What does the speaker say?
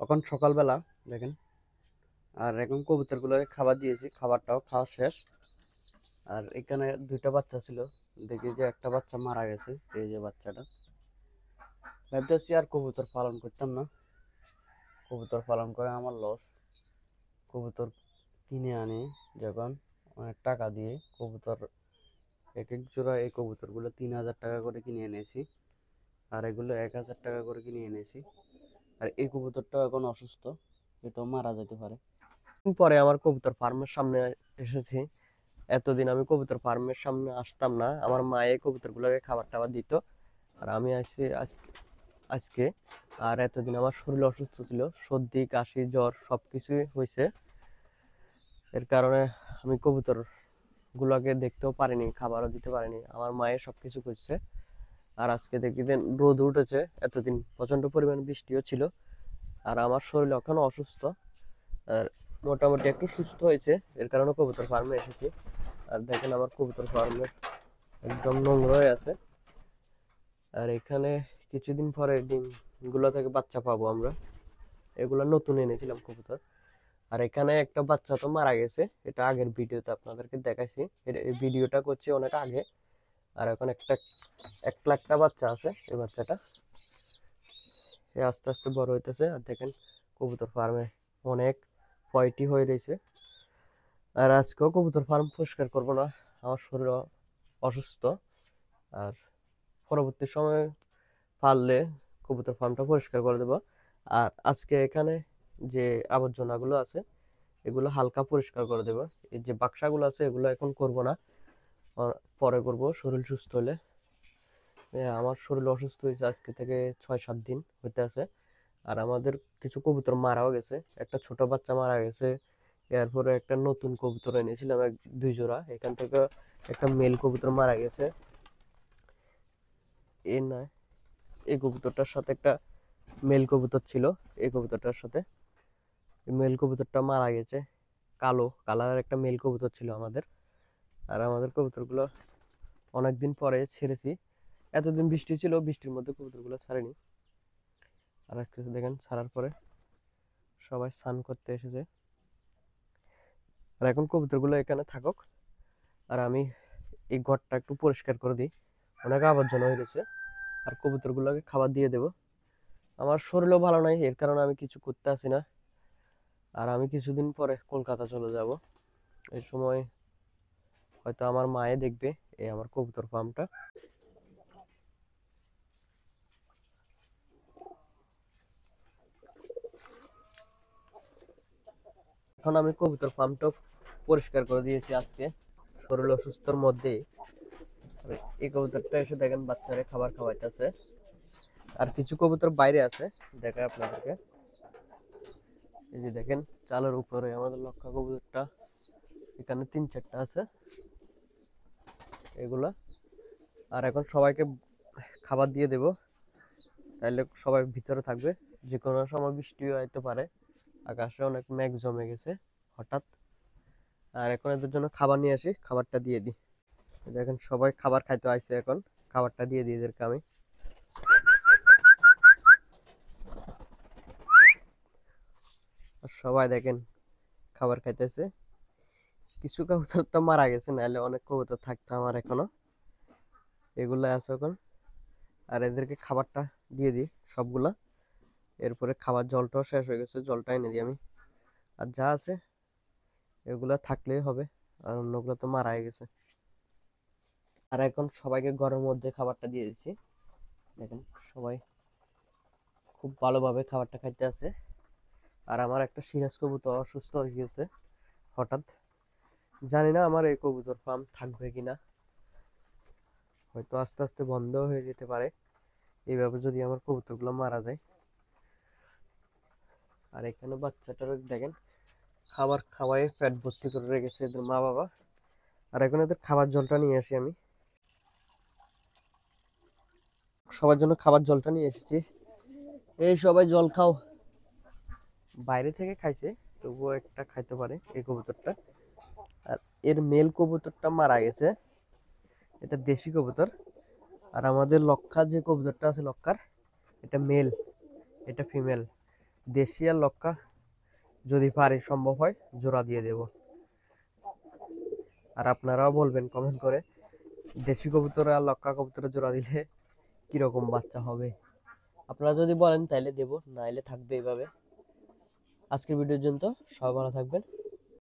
এখন সকালবেলা দেখেন। আর এখন কবুতরগুলোকে খাবার দিয়েছি, খাবারটাও খাওয়া শেষ। আর এখানে দুইটা বাচ্চা ছিল, দেখি যে একটা বাচ্চা মারা গেছে। এই যে বাচ্চাটা, ভাবতেছি আর কবুতর পালন করতাম না। কবুতর পালন করে আমার লস। কবুতর কিনে আনি যখন অনেক টাকা দিয়ে কবুতর, এক এক জোড়া এই কবুতরগুলো 3,000 টাকা করে কিনে এনেছি। আর এগুলো 1,000 টাকা করে কিনে এনেছি। আর এই কবুতরটাও এখন অসুস্থ, এটাও মারা যেতে পারে। পরে আমার কবুতর ফার্মের সামনে এসেছি। এতদিন আমি কবুতর ফার্মের সামনে আসতাম না, আমার মা এই কবুতরগুলোকে খাবার টাবার দিত। আর আমি আসি আজকে। আর এতদিন আমার শরীর অসুস্থ ছিল, সর্দি কাশি জ্বর সব কিছুই হয়েছে। এর কারণে আমি কবুতর গুলোকে দেখতেও পারিনি, খাবারও দিতে পারিনি, আমার মায়ের সব কিছু করছে। আর আজকে দেখি দেন রোদ উঠেছে, এতদিন প্রচন্ড পরিমাণ বৃষ্টিও ছিল। আর আমার শরীর এখনো অসুস্থ, আর মোটামুটি একটু সুস্থ হয়েছে। এর কারণে কবুতর ফার্মে এসেছি। আর দেখেন আমার কবুতর ফার্মে একদম নোংরা হয়ে আছে। আর এখানে কিছুদিন পরে ডিমগুলো থেকে বাচ্চা পাবো আমরা। এগুলো নতুন এনেছিলাম কবুতর। আর এখানে একটা বাচ্চা তো মারা গেছে, এটা আগের ভিডিওতে আপনাদেরকে দেখাইছি। এই ভিডিওটা করছি অনেক আগে। আর এখন এক লাখটা বাচ্চা আছে। এই বাচ্চাটা আস্তে আস্তে বড় হইতেছে। আর দেখেন কবুতর ফার্মে অনেক পয়টি হয়ে রয়েছে। আর আজকেও কবুতর ফার্ম পরিষ্কার করব না, আমার শরীর অসুস্থ। আর পরবর্তী সময়ে পারলে কবুতর ফার্মটা পরিষ্কার করে দেবো। আর আজকে এখানে যে আবর্জনাগুলো আছে এগুলো হালকা পরিষ্কার করে দেবো। এই যে বাক্সাগুলো আছে এগুলো এখন করব না, পরে করব শরীর সুস্থ হলে। আমার শরীর অসুস্থ হয়েছে আজকে থেকে 6-7 দিন হইতে আছে। আর আমাদের কিছু কবুতর মারাও গেছে, একটা ছোট বাচ্চা মারা গেছে। এরপরে একটা নতুন কবুতর এনেছিলাম 2 জোড়া, এখান থেকে একটা মেল কবুতর মারা গেছে। এই না, এই কবুতরটার সাথে একটা মেল কবুতর ছিল, এই কবুতরটার সাথে মেল কবুতরটা মারা গেছে। কালো কালারের একটা মেল কবুতর ছিল আমাদের। আর আমাদের কবুতরগুলো অনেকদিন পরে ছেড়েছি, এতদিন বৃষ্টি ছিল, বৃষ্টির মধ্যে কবুতরগুলো ছাড়েনি। আর কিছু দেখেন ছাড়ার পরে সবাই স্নান করতে এসেছে। আর এখন কবুতরগুলো এখানে থাকুক, আর আমি এই ঘরটা একটু পরিষ্কার করে দিই, অনেক আবর্জনা হয়ে গেছে। আর কবুতরগুলোকে খাবার দিয়ে দেবো। আমার শরীরও ভালো নাই, এর কারণে আমি কিছু করতে আসি না। আর আমি কিছুদিন পরে কলকাতা চলে যাব, এই সময় হয়তো আমার মায়ে দেখবে এই আমার কবুতর ফার্মটা। এখন আমি কবুতর ফার্মটা পরিষ্কার করে দিয়েছি আজকে, শরীর অসুস্থর মধ্যেই। এই কবুতরটা এসে দেখেন বাচ্চারা খাবার খাওয়াইতেছে। আর কিছু কবুতর বাইরে আছে, দেখায় আপনাদেরকে। এই যে দেখেন চালের উপরে আমাদের লক্ষা কবুতরটা, এখানে 3-4টা আছে এগুলা। আর এখন সবাইকে খাবার দিয়ে দেব, তাইলে সবাই ভিতরে থাকবে। যে কোনো সময় বৃষ্টি হইতে পারে, আকাশে অনেক মেঘ জমে গেছে হঠাৎ। আর এখন এদের জন্য খাবার নিয়ে আসি, খাবারটা দিয়ে দিই। দেখেন সবাই খাবার খাইতে আইছে, এখন খাবারটা দিয়ে দিই এদেরকে আমি। আর সবাই দেখেন খাবার খাইতেছে। কিছু কবুতর তো মারা গেছে, নাহলে অনেক কবুতর থাকতো আমার এখনো, এগুলো আছে এখন। আর এদেরকে খাবারটা দিয়ে দিই সবগুলা। এরপরে খাবার জলটাও শেষ হয়ে গেছে, জলটা এনে দিই আমি। আর যা আছে এগুলা থাকলেই হবে, আর অন্যগুলো তো মারা গেছে। আর এখন সবাইকে ঘরের মধ্যে খাবারটা দিয়ে দিচ্ছি। দেখেন সবাই খুব ভালোভাবে খাবারটা খাইতে আছে। আর আমার একটা সিরাজ কবুতর অসুস্থ হয়ে গেছে হঠাৎ, জানি না আমার এই কবুতর ফার্ম থাকবে কিনা, হয়তো আস্তে আস্তে বন্ধ হয়ে যেতে পারে এইভাবে যদি আমার কবুতরগুলো মারা যায়। আর এখানে বাচ্চাটার দেখেন খাবার খাওয়াই পেট ভর্তি করে রেখেছে এদের মা বাবা। আর এখন এদের খাবার জলটা নিয়ে আসি আমি, সবার জন্য খাবার জলটা নিয়ে এসেছি। এই সবাই জল খাও। বাইরে থেকে খাইছে, তবুও একটা খাইতে পারে এই কবুতরটা। আর এর মেল কবুতরটা মারা গেছে, এটা দেশি কবুতর। আর আমাদের লক্ষা যে কবুতরটা আছে লক্ষার, এটা মেল, এটা ফিমেল। দেশি আর লক্কা যদি পারি সম্ভব হয় জোড়া দিয়ে দেব। আর আপনারাও বলবেন কমেন্ট করে দেশি কবুতর আর লক্কা কবুতরের জোড়া দিলে কিরকম বাচ্চা হবে। আপনারা যদি বলেন তাইলে দেব, নাইলে থাকবে এইভাবে। আজকের ভিডিওর জন্য সবাই ভালো থাকবেন।